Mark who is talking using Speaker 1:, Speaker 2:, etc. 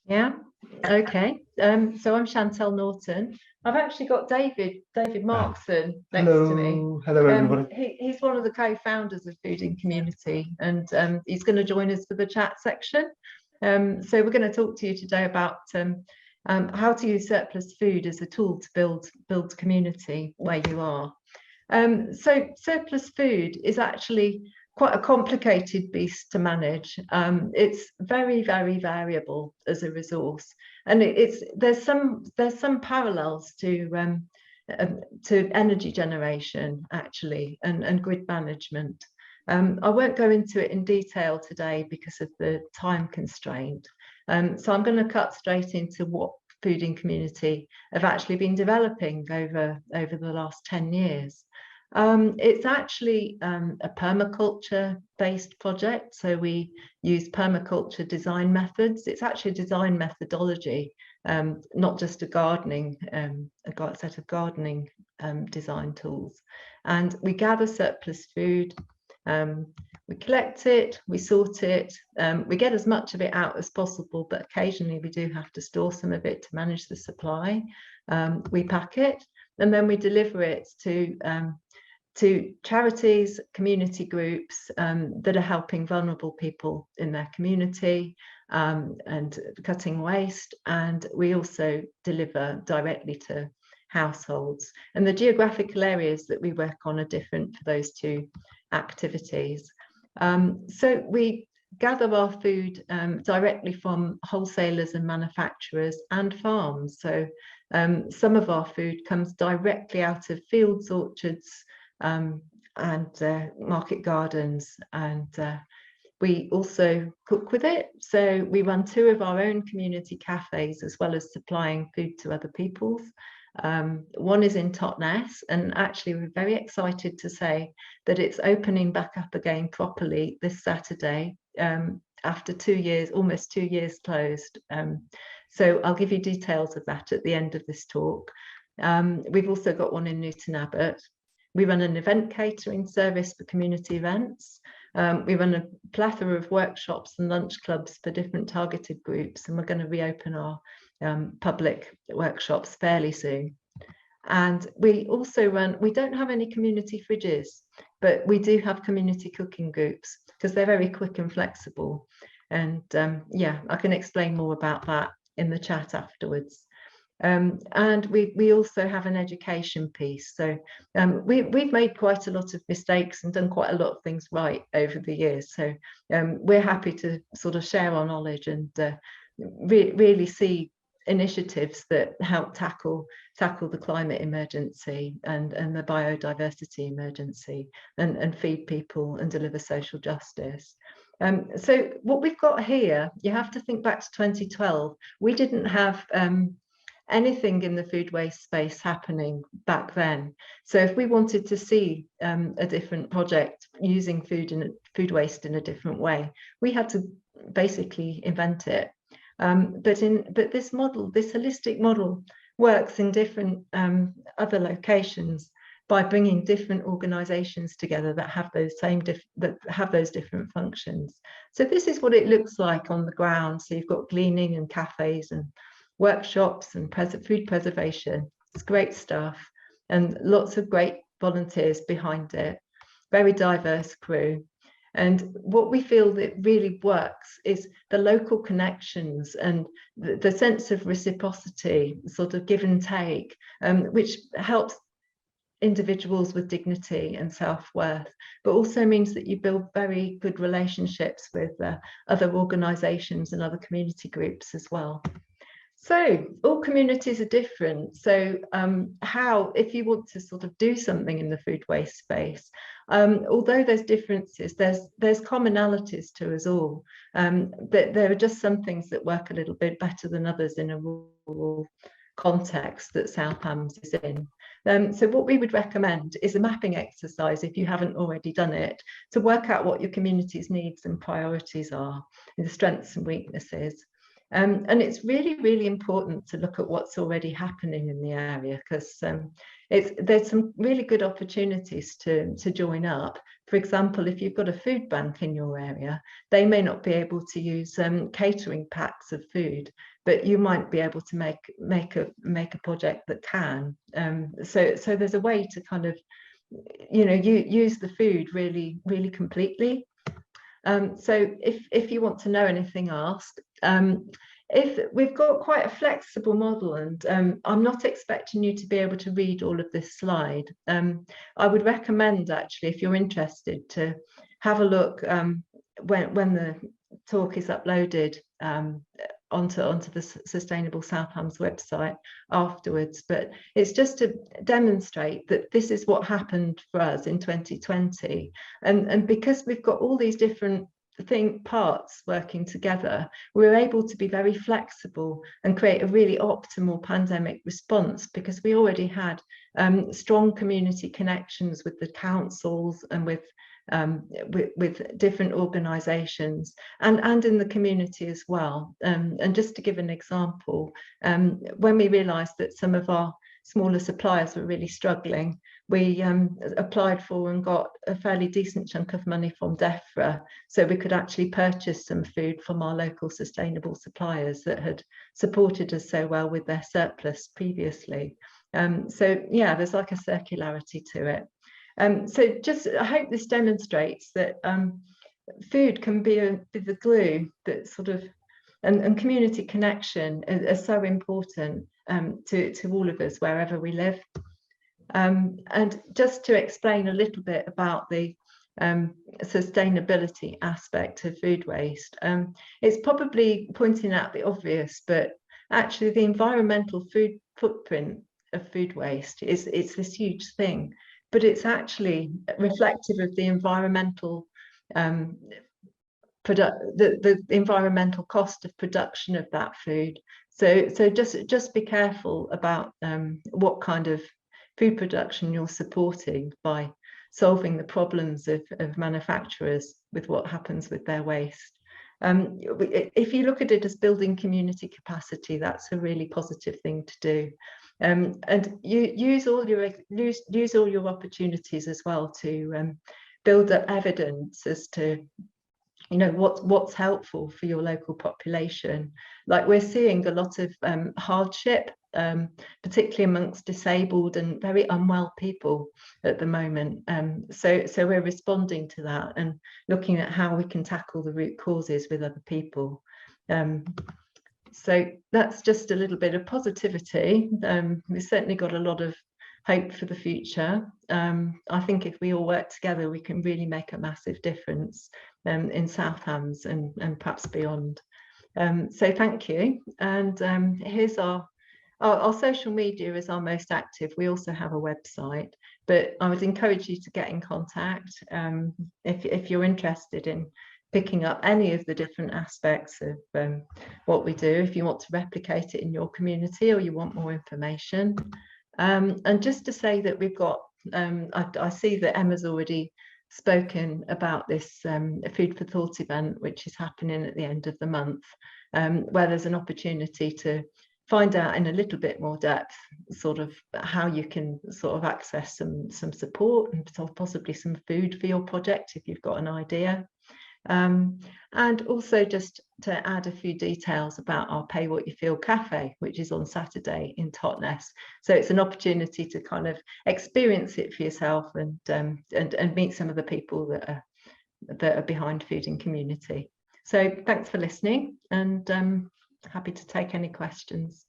Speaker 1: Yeah. Okay. So I'm Chantelle Norton. I've actually got David
Speaker 2: Oh,
Speaker 1: Markson next to me.
Speaker 2: hello everybody.
Speaker 1: He's one of the co-founders of Food in Community, and he's going to join us for the chat section. So we're going to talk to you today about how to use surplus food as a tool to build community where you are. So surplus food is actually quite a complicated beast to manage. It's very, very variable as a resource, and there's some parallels to energy generation actually, and grid management. I won't go into it in detail today because of the time constraint. So I'm going to cut straight into what Food in Community have actually been developing over the last 10 years. It's actually a permaculture-based project, so we use permaculture design methods. It's actually a design methodology, not just a set of gardening design tools. And we gather surplus food, we collect it, we sort it, we get as much of it out as possible, but occasionally we do have to store some of it to manage the supply. We pack it, and then we deliver it to charities, community groups that are helping vulnerable people in their community and cutting waste. And we also deliver directly to households. And the geographical areas that we work on are different for those two activities. So we gather our food directly from wholesalers and manufacturers and farms. So some of our food comes directly out of fields, orchards, and market gardens, and we also cook with it. So we run 2 of our own community cafes as well as supplying food to other people's. One is in Totnes, and actually we're very excited to say that it's opening back up again properly this Saturday after 2 years, almost 2 years closed. So I'll give you details of that at the end of this talk. We've also got one in Newton Abbot. We run an event catering service for community events. We run a plethora of workshops and lunch clubs for different targeted groups, and we're going to reopen our public workshops fairly soon. And we also we don't have any community fridges, but we do have community cooking groups because they're very quick and flexible. And yeah, I can explain more about that in the chat afterwards. And we also have an education piece. So we've made quite a lot of mistakes and done quite a lot of things right over the years. So we're happy to sort of share our knowledge and really see initiatives that help tackle the climate emergency and the biodiversity emergency and feed people and deliver social justice. So what we've got here, you have to think back to 2012. We didn't have anything in the food waste space happening back then. So if we wanted to see a different project using food waste in a different way, we had to basically invent it. But this model, this holistic model, works in different other locations by bringing different organisations together that have those different functions. So this is what it looks like on the ground. So you've got gleaning and cafes and workshops and food preservation. It's great stuff, and lots of great volunteers behind it, very diverse crew. And what we feel that really works is the local connections and the sense of reciprocity, sort of give and take, which helps individuals with dignity and self-worth, but also means that you build very good relationships with other organisations and other community groups as well. So all communities are different. So if you want to sort of do something in the food waste space, although there's differences, there's commonalities to us all. But there are just some things that work a little bit better than others in a rural context that South Hams is in. So what we would recommend is a mapping exercise, if you haven't already done it, to work out what your community's needs and priorities are, and the strengths and weaknesses. And it's really, really important to look at what's already happening in the area, because there's some really good opportunities to join up. For example, if you've got a food bank in your area, they may not be able to use catering packs of food, but you might be able to make a project that can. So there's a way to kind of, you use the food really, really completely. So if you want to know anything, ask. If we've got quite a flexible model, and I'm not expecting you to be able to read all of this slide. I would recommend, actually, if you're interested, to have a look when the talk is uploaded onto the Sustainable South Hams website afterwards. But it's just to demonstrate that this is what happened for us in 2020, and because we've got all these different parts working together, we're able to be very flexible and create a really optimal pandemic response, because we already had strong community connections with the councils and with different organisations and in the community as well. And just to give an example, when we realised that some of our smaller suppliers were really struggling, we applied for and got a fairly decent chunk of money from DEFRA, so we could actually purchase some food from our local sustainable suppliers that had supported us so well with their surplus previously. So yeah, there's like a circularity to it. So just, I hope this demonstrates that food can be the glue that sort of, and community connection are so important to all of us wherever we live. And just to explain a little bit about the sustainability aspect of food waste, it's probably pointing out the obvious, but actually the environmental food footprint of food waste it's this huge thing, but it's actually reflective of the environmental the environmental cost of production of that food. So just be careful about what kind of food production you're supporting by solving the problems of manufacturers with what happens with their waste. If you look at it as building community capacity, that's a really positive thing to do. And you use all your opportunities as well to build up evidence as to what's helpful for your local population. Like, we're seeing a lot of hardship, particularly amongst disabled and very unwell people at the moment. So we're responding to that and looking at how we can tackle the root causes with other people. So that's just a little bit of positivity. We've certainly got a lot of hope for the future. I think if we all work together, we can really make a massive difference in South Hams and perhaps beyond. So thank you. And here's our social media is our most active. We also have a website, but I would encourage you to get in contact if you're interested in picking up any of the different aspects of what we do, if you want to replicate it in your community or you want more information. And just to say that we've got, I see that Emma's already spoken about this Food for Thought event, which is happening at the end of the month, where there's an opportunity to find out in a little bit more depth sort of how you can sort of access some support and possibly some food for your project if you've got an idea. And also just to add a few details about our Pay What You Feel cafe, which is on Saturday in Totnes. So it's an opportunity to kind of experience it for yourself and meet some of the people that are behind Food and Community. So thanks for listening, and happy to take any questions.